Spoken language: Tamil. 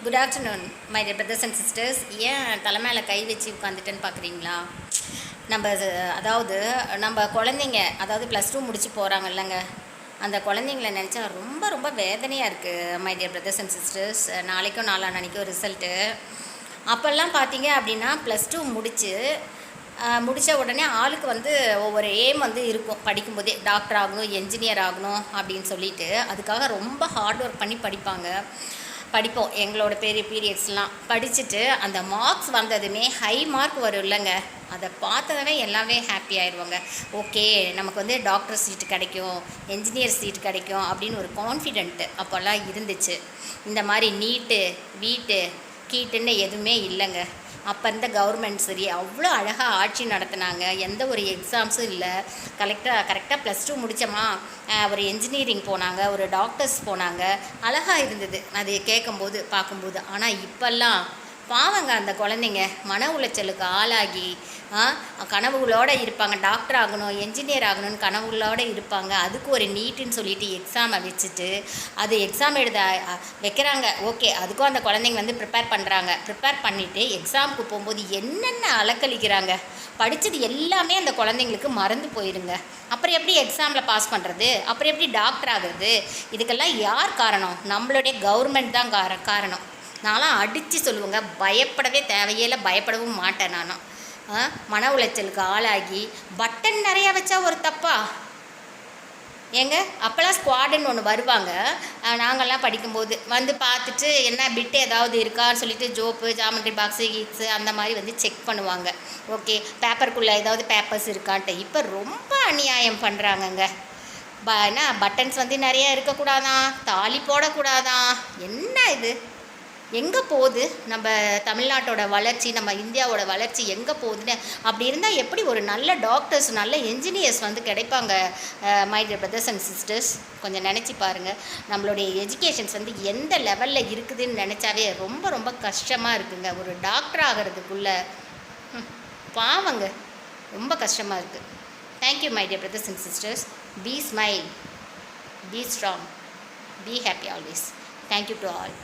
Good afternoon my dear brothers and sisters. ஏன் தலை மேலே கை வச்சு உட்காந்துட்டேன்னு பார்க்குறீங்களா? நம்ம குழந்தைங்க, அதாவது +2 முடிச்சு போகிறாங்க இல்லைங்க, அந்த குழந்தைங்கள நினச்சா ரொம்ப ரொம்ப வேதனையாக இருக்குது my dear brothers and sisters. நாளைக்கும் நாளான்னைக்கும் ரிசல்ட்டு. அப்போல்லாம் பார்த்தீங்க அப்படின்னா +2 முடித்த உடனே ஆளுக்கு ஒவ்வொரு எய்ம் இருக்கும். படிக்கும்போதே டாக்டர் ஆகணும், என்ஜினியர் ஆகணும் அப்படின்னு சொல்லிட்டு அதுக்காக ரொம்ப ஹார்ட் ஒர்க் பண்ணி படிப்போம். எங்களோட பெரிய பீரியட்ஸ்லாம் படிச்சுட்டு அந்த மார்க்ஸ் வந்ததுமே ஹை மார்க் வரும் இல்லைங்க, அதை பார்த்ததவே எல்லாமே ஹாப்பி ஆயிடுவாங்க. ஓகே, நமக்கு டாக்டர் சீட்டு கிடைக்கும், என்ஜினியர் சீட்டு கிடைக்கும் அப்படின்னு ஒரு கான்ஃபிடென்ட்டு அப்போல்லாம் இருந்துச்சு. இந்த மாதிரி நீட்டு வீட்டு கீட்டுன்னு எதுவுமே இல்லைங்க. அப்போ இருந்த கவர்மெண்ட் சரி அவ்வளோ அழகாக ஆட்சி நடத்தினாங்க. எந்த ஒரு எக்ஸாம்ஸும் இல்லை. கரெக்டாக +2 முடித்தோமா, ஒரு என்ஜினியரிங் போனாங்க, ஒரு டாக்டர்ஸ் போனாங்க. அழகாக இருந்தது அது கேட்கும்போது பார்க்கும்போது. ஆனால் இப்போல்லாம் பாவங்க, அந்த குழந்தைங்க மன உளைச்சலுக்கு ஆளாகி கனவுகளோடு இருப்பாங்க. டாக்டர் ஆகணும், என்ஜினியர் ஆகணும்னு கனவுகளோடு இருப்பாங்க. அதுக்கு ஒரு நீட்டுன்னு சொல்லிட்டு எக்ஸாமை வச்சுட்டு அது எக்ஸாம் எழுத வைக்கிறாங்க. ஓகே, அதுக்கும் அந்த குழந்தைங்க ப்ரிப்பேர் பண்ணிவிட்டு எக்ஸாமுக்கு போகும்போது என்னென்ன அலக்களிக்கிறாங்க. படித்தது எல்லாமே அந்த குழந்தைங்களுக்கு மறந்து போயிடுங்க. அப்புறம் எப்படி எக்ஸாமில் பாஸ் பண்ணுறது? அப்புறம் எப்படி டாக்டர் ஆகுறது? இதுக்கெல்லாம் யார் காரணம்? நம்மளுடைய கவர்மெண்ட் தான் காரணம். நான்லாம் அடித்து சொல்லுவேங்க, பயப்படவே தேவையில்லை, பயப்படவும் மாட்டேன். நானும் மன உளைச்சலுக்கு ஆளாகி பட்டன் நிறையா வச்சா ஒரு தப்பா ஏங்க? அப்போல்லாம் ஸ்குவாடுன்னு ஒன்று வருவாங்க. நாங்கள்லாம் படிக்கும்போது பார்த்துட்டு என்ன பிட்டு ஏதாவது இருக்கான்னு சொல்லிட்டு ஜோப்பு, ஜாமெட்ரி பாக்ஸு, கீக்ஸு அந்த மாதிரி செக் பண்ணுவாங்க. ஓகே, பேப்பருக்குள்ளே ஏதாவது பேப்பர்ஸ் இருக்கான்ட்டு. இப்போ ரொம்ப அநியாயம் பண்ணுறாங்கங்க. என்ன பட்டன்ஸ் நிறையா இருக்கக்கூடாதான், தாலி போடக்கூடாதான். என்ன இது? எங்கே போகுது நம்ம தமிழ்நாட்டோட வளர்ச்சி, நம்ம இந்தியாவோட வளர்ச்சி எங்கே போகுதுன்னு? அப்படி இருந்தால் எப்படி ஒரு நல்ல டாக்டர்ஸ், நல்ல என்ஜினியர்ஸ் கிடைப்பாங்க? My dear brothers and sisters, கொஞ்சம் நினச்சி பாருங்கள். நம்மளுடைய எஜுகேஷன்ஸ் எந்த லெவலில் இருக்குதுன்னு நினச்சாவே ரொம்ப ரொம்ப கஷ்டமாக இருக்குங்க. ஒரு டாக்டர் ஆகிறதுக்குள்ள பாவங்க, ரொம்ப கஷ்டமாக இருக்குது. Thank you my dear brothers and sisters. Be smile, be strong, be happy always. Thank you to all.